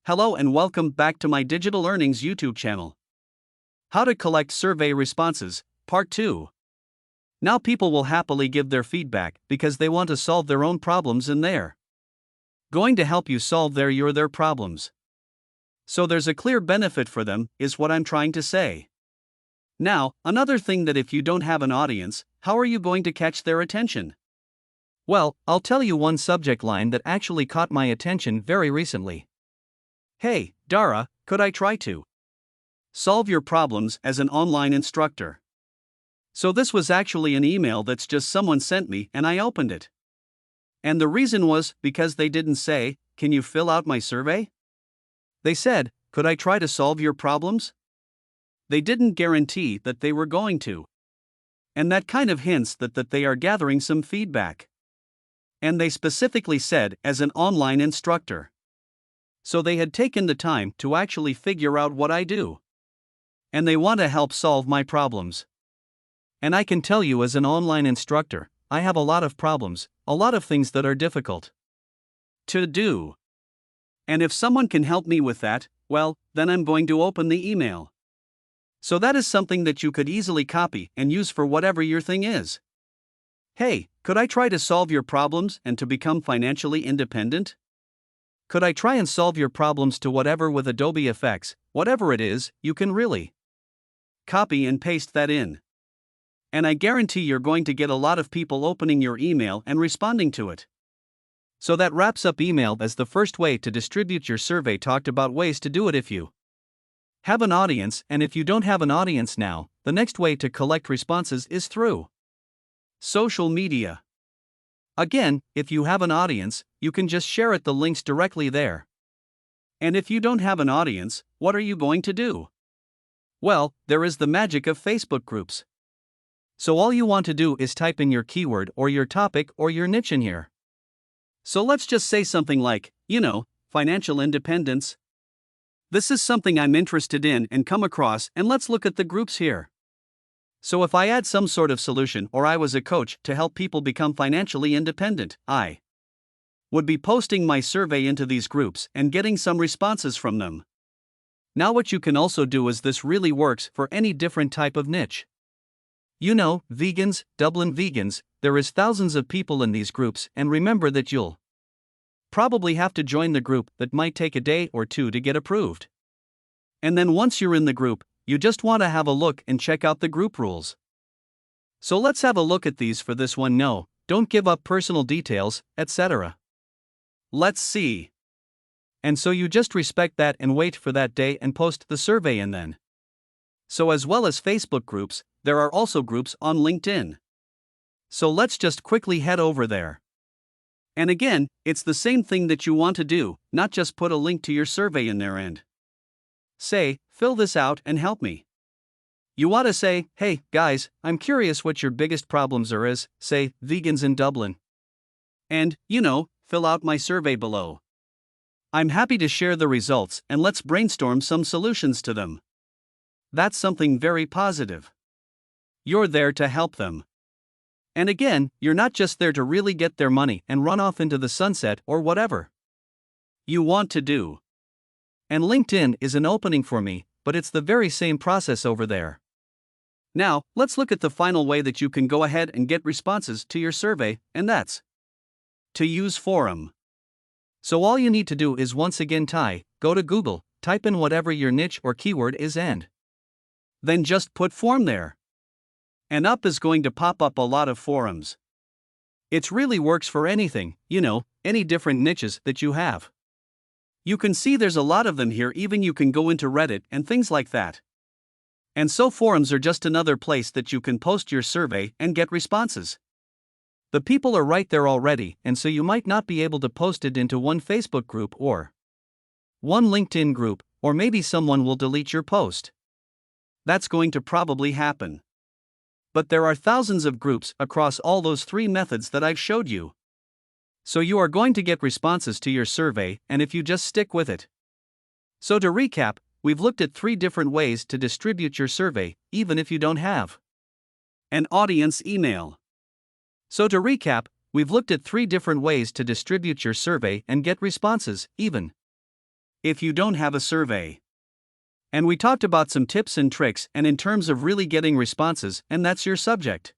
Hello and welcome back to my Digital Earnings YouTube channel. How to collect survey responses, Part 2. Now people will happily give their feedback because they want to solve their own problems and they're going to help you solve their problems. So there's a clear benefit for them, is what I'm trying to say. Now, another thing that if you don't have an audience, how are you going to catch their attention? Well, I'll tell you one subject line that actually caught my attention very recently. Hey, Dara, could I try to solve your problems as an online instructor? So this was actually an email that's just someone sent me and I opened it. And the reason was because they didn't say, "Can you fill out my survey?" They said, "Could I try to solve your problems?" They didn't guarantee that they were going to. And that kind of hints that they are gathering some feedback. And they specifically said, as an online instructor. So they had taken the time to actually figure out what I do. And they want to help solve my problems. And I can tell you, as an online instructor, I have a lot of problems, a lot of things that are difficult to do. And if someone can help me with that, well, then I'm going to open the email. So that is something that you could easily copy and use for whatever your thing is. Hey, could I try to solve your problems and to become financially independent? Could I try and solve your problems to whatever with Adobe Effects, whatever it is, you can really copy and paste that in. And I guarantee you're going to get a lot of people opening your email and responding to it. So that wraps up email as the first way to distribute your survey. Talked about ways to do it if you have an audience, and if you don't have an audience now, the next way to collect responses is through social media. Again, if you have an audience, you can just share the links directly there. And if you don't have an audience, what are you going to do? Well, there is the magic of Facebook groups. So all you want to do is type in your keyword or your topic or your niche in here. So let's just say something like, financial independence. This is something I'm interested in and come across, and let's look at the groups here. So if I add some sort of solution, or I was a coach to help people become financially independent, I would be posting my survey into these groups and getting some responses from them. Now what you can also do is this really works for any different type of niche. Vegans, Dublin vegans, there is thousands of people in these groups, and remember that you'll probably have to join the group. That might take a day or two to get approved. And then once you're in the group, you just want to have a look and check out the group rules. So let's have a look at these for this one. No, don't give up personal details, etc. Let's see. And so you just respect that and wait for that day and post the survey. And then, so as well as Facebook groups, there are also groups on LinkedIn. So let's just quickly head over there. And again, it's the same thing that you want to do, not just put a link to your survey in there and say, "Fill this out and help me." You want to say, "Hey, guys, I'm curious what your biggest problems are," as, say, vegans in Dublin. And, fill out my survey below. I'm happy to share the results and let's brainstorm some solutions to them. That's something very positive. You're there to help them. And again, you're not just there to really get their money and run off into the sunset or whatever you want to do. And LinkedIn is an opening for me, but it's the very same process over there. Now, let's look at the final way that you can go ahead and get responses to your survey, and that's to use forum. So all you need to do is once again go to Google, type in whatever your niche or keyword is, and then just put form there. And up is going to pop up a lot of forums. It really works for anything, any different niches that you have. You can see there's a lot of them here. Even you can go into Reddit and things like that. And so forums are just another place that you can post your survey and get responses. The people are right there already, and so you might not be able to post it into one Facebook group or one LinkedIn group, or maybe someone will delete your post. That's going to probably happen. But there are thousands of groups across all those three methods that I've showed you. So you are going to get responses to your survey, and if you just stick with it. So to recap, we've looked at 3 different ways to distribute your survey, even if you don't have an audience email. So to recap, we've looked at 3 different ways to distribute your survey and get responses, even if you don't have a survey. And we talked about some tips and tricks and in terms of really getting responses, and that's your subject.